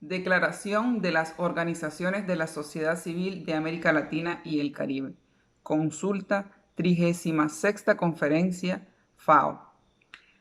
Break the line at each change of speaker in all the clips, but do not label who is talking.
Declaración de las Organizaciones de la Sociedad Civil de América Latina y el Caribe. Consulta 36ª Conferencia FAO.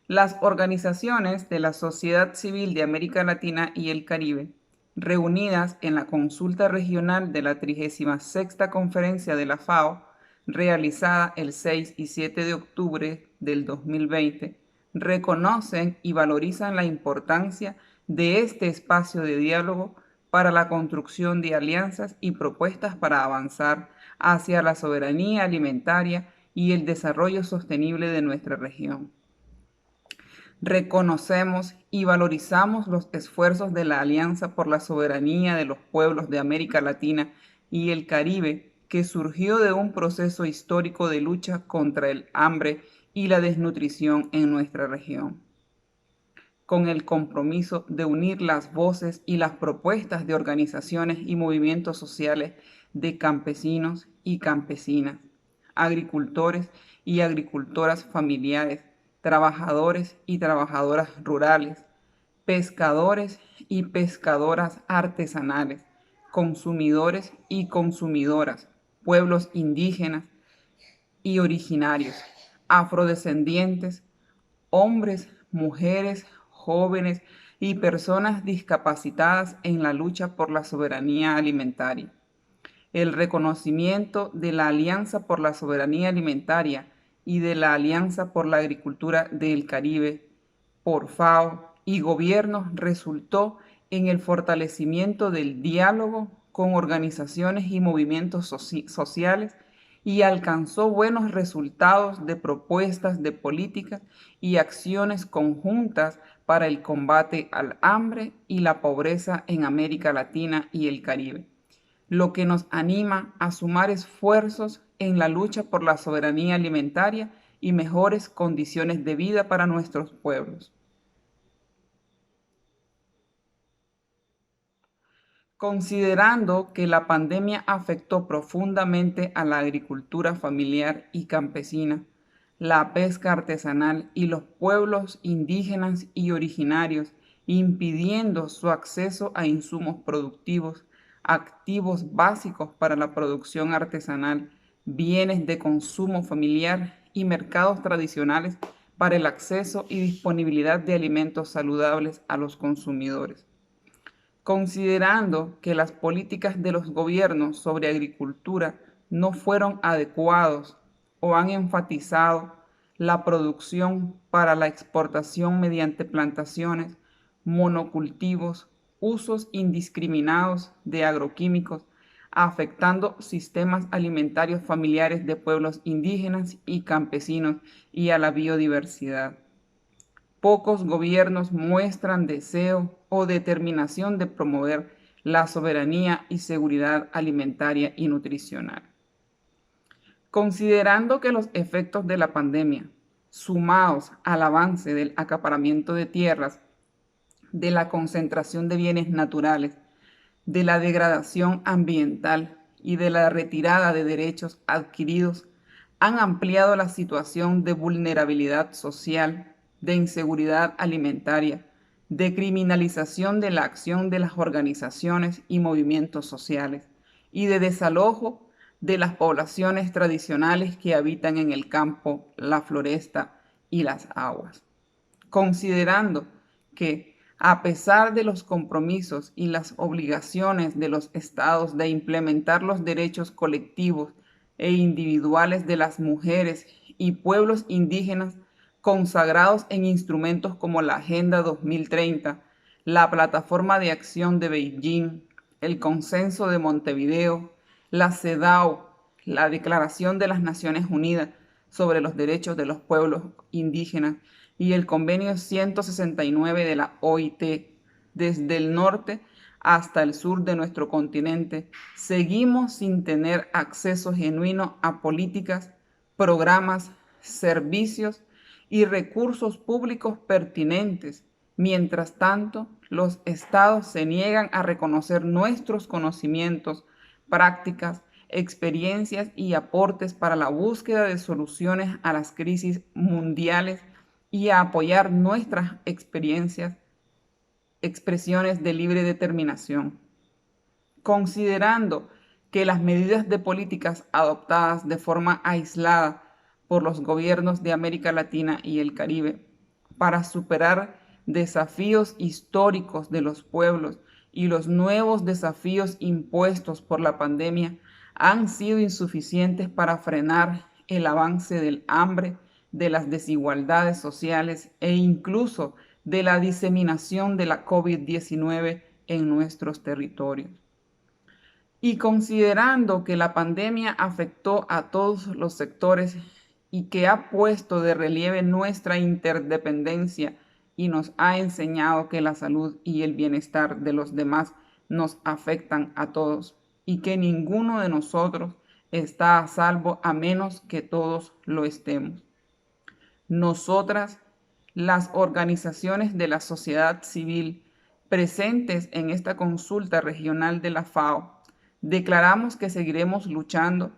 Las organizaciones de la sociedad civil de América Latina y el Caribe, reunidas en la consulta regional de la 36ª Conferencia de la FAO, realizada el 6 y 7 de octubre del 2020, reconocen y valorizan la importancia de este espacio de diálogo para la construcción de alianzas y propuestas para avanzar hacia la soberanía alimentaria y el desarrollo sostenible de nuestra región. Reconocemos y valorizamos los esfuerzos de la Alianza por la Soberanía de los Pueblos de América Latina y el Caribe, que surgió de un proceso histórico de lucha contra el hambre y la desnutrición en nuestra región, con el compromiso de unir las voces y las propuestas de organizaciones y movimientos sociales de campesinos y campesinas, agricultores y agricultoras familiares, trabajadores y trabajadoras rurales, pescadores y pescadoras artesanales, consumidores y consumidoras, pueblos indígenas y originarios, afrodescendientes, hombres, mujeres, jóvenes y personas discapacitadas en la lucha por la soberanía alimentaria. El reconocimiento de la Alianza por la Soberanía Alimentaria y de la Alianza por la Agricultura del Caribe, por FAO y gobiernos, resultó en el fortalecimiento del diálogo con organizaciones y movimientos sociales y alcanzó buenos resultados de propuestas de políticas y acciones conjuntas para el combate al hambre y la pobreza en América Latina y el Caribe, lo que nos anima a sumar esfuerzos en la lucha por la soberanía alimentaria y mejores condiciones de vida para nuestros pueblos. Considerando que la pandemia afectó profundamente a la agricultura familiar y campesina, la pesca artesanal y los pueblos indígenas y originarios, impidiendo su acceso a insumos productivos, activos básicos para la producción artesanal, bienes de consumo familiar y mercados tradicionales para el acceso y disponibilidad de alimentos saludables a los consumidores. Considerando que las políticas de los gobiernos sobre agricultura no fueron adecuados o han enfatizado la producción para la exportación mediante plantaciones, monocultivos, usos indiscriminados de agroquímicos, afectando sistemas alimentarios familiares de pueblos indígenas y campesinos y a la biodiversidad. Pocos gobiernos muestran deseo o determinación de promover la soberanía y seguridad alimentaria y nutricional. Considerando que los efectos de la pandemia, sumados al avance del acaparamiento de tierras, de la concentración de bienes naturales, de la degradación ambiental y de la retirada de derechos adquiridos, han ampliado la situación de vulnerabilidad social, de inseguridad alimentaria, de criminalización de la acción de las organizaciones y movimientos sociales y de desalojo de las poblaciones tradicionales que habitan en el campo, la floresta y las aguas. Considerando que, a pesar de los compromisos y las obligaciones de los estados de implementar los derechos colectivos e individuales de las mujeres y pueblos indígenas consagrados en instrumentos como la Agenda 2030, la Plataforma de Acción de Beijing, el Consenso de Montevideo, la CEDAW, la Declaración de las Naciones Unidas sobre los Derechos de los Pueblos Indígenas y el Convenio 169 de la OIT, desde el norte hasta el sur de nuestro continente, seguimos sin tener acceso genuino a políticas, programas, servicios y recursos públicos pertinentes. Mientras tanto, los estados se niegan a reconocer nuestros conocimientos, prácticas, experiencias y aportes para la búsqueda de soluciones a las crisis mundiales y a apoyar nuestras experiencias expresiones de libre determinación, considerando que las medidas de políticas adoptadas de forma aislada por los gobiernos de América Latina y el Caribe para superar desafíos históricos de los pueblos y los nuevos desafíos impuestos por la pandemia han sido insuficientes para frenar el avance del hambre, de las desigualdades sociales e incluso de la diseminación de la COVID-19 en nuestros territorios. Y considerando que la pandemia afectó a todos los sectores y que ha puesto de relieve nuestra interdependencia y nos ha enseñado que la salud y el bienestar de los demás nos afectan a todos y que ninguno de nosotros está a salvo a menos que todos lo estemos. Nosotras, las organizaciones de la sociedad civil presentes en esta consulta regional de la FAO, declaramos que seguiremos luchando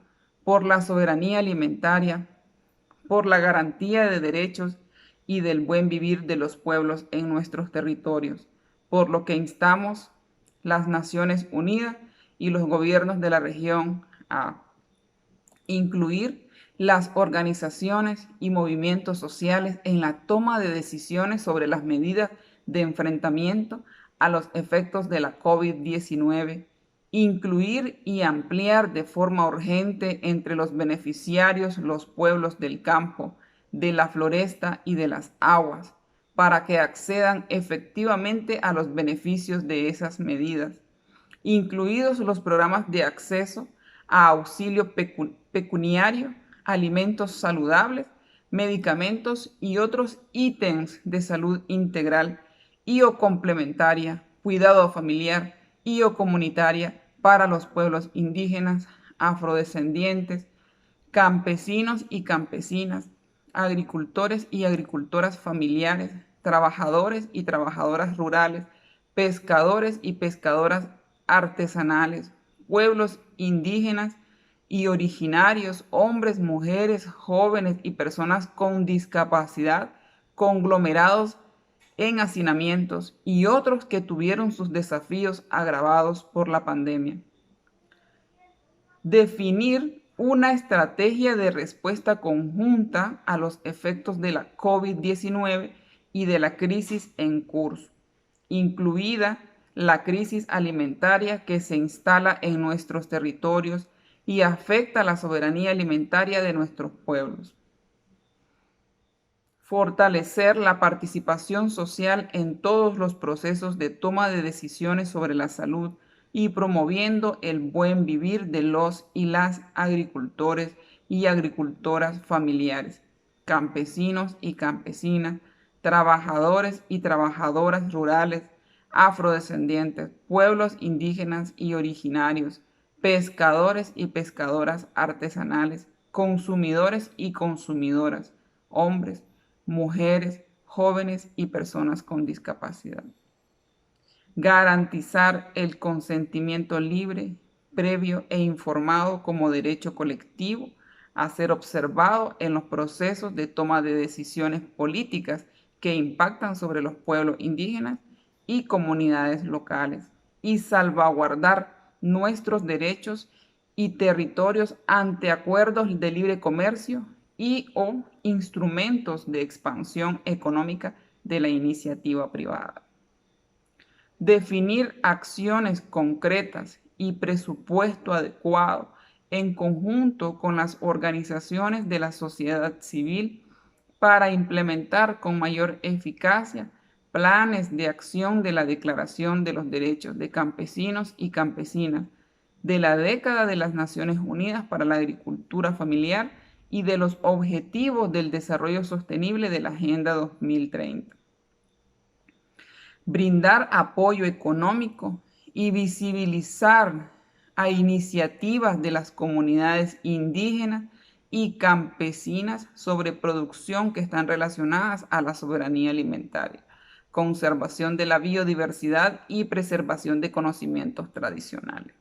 por la soberanía alimentaria, por la garantía de derechos y del buen vivir de los pueblos en nuestros territorios, por lo que instamos las Naciones Unidas y los gobiernos de la región a incluir las organizaciones y movimientos sociales en la toma de decisiones sobre las medidas de enfrentamiento a los efectos de la COVID-19, incluir y ampliar de forma urgente entre los beneficiarios los pueblos del campo, de la floresta y de las aguas, para que accedan efectivamente a los beneficios de esas medidas, incluidos los programas de acceso a auxilio pecuniario, alimentos saludables, medicamentos y otros ítems de salud integral y o complementaria, cuidado familiar y o comunitaria para los pueblos indígenas, afrodescendientes, campesinos y campesinas, agricultores y agricultoras familiares, trabajadores y trabajadoras rurales, pescadores y pescadoras artesanales, pueblos indígenas y originarios, hombres, mujeres, jóvenes y personas con discapacidad, conglomerados en hacinamientos y otros que tuvieron sus desafíos agravados por la pandemia. Definir una estrategia de respuesta conjunta a los efectos de la COVID-19 y de la crisis en curso, incluida la crisis alimentaria que se instala en nuestros territorios y afecta la soberanía alimentaria de nuestros pueblos. Fortalecer la participación social en todos los procesos de toma de decisiones sobre la salud y promoviendo el buen vivir de los y las agricultores y agricultoras familiares, campesinos y campesinas, trabajadores y trabajadoras rurales, afrodescendientes, pueblos indígenas y originarios, pescadores y pescadoras artesanales, consumidores y consumidoras, hombres, mujeres, jóvenes y personas con discapacidad. Garantizar el consentimiento libre, previo e informado como derecho colectivo a ser observado en los procesos de toma de decisiones políticas que impactan sobre los pueblos indígenas y comunidades locales, y salvaguardar nuestros derechos y territorios ante acuerdos de libre comercio y o instrumentos de expansión económica de la iniciativa privada. Definir acciones concretas y presupuesto adecuado en conjunto con las organizaciones de la sociedad civil para implementar con mayor eficacia planes de acción de la Declaración de los Derechos de Campesinos y Campesinas de la década de las Naciones Unidas para la Agricultura Familiar y de los Objetivos del Desarrollo Sostenible de la Agenda 2030. Brindar apoyo económico y visibilizar a iniciativas de las comunidades indígenas y campesinas sobre producción que están relacionadas a la soberanía alimentaria, conservación de la biodiversidad y preservación de conocimientos tradicionales.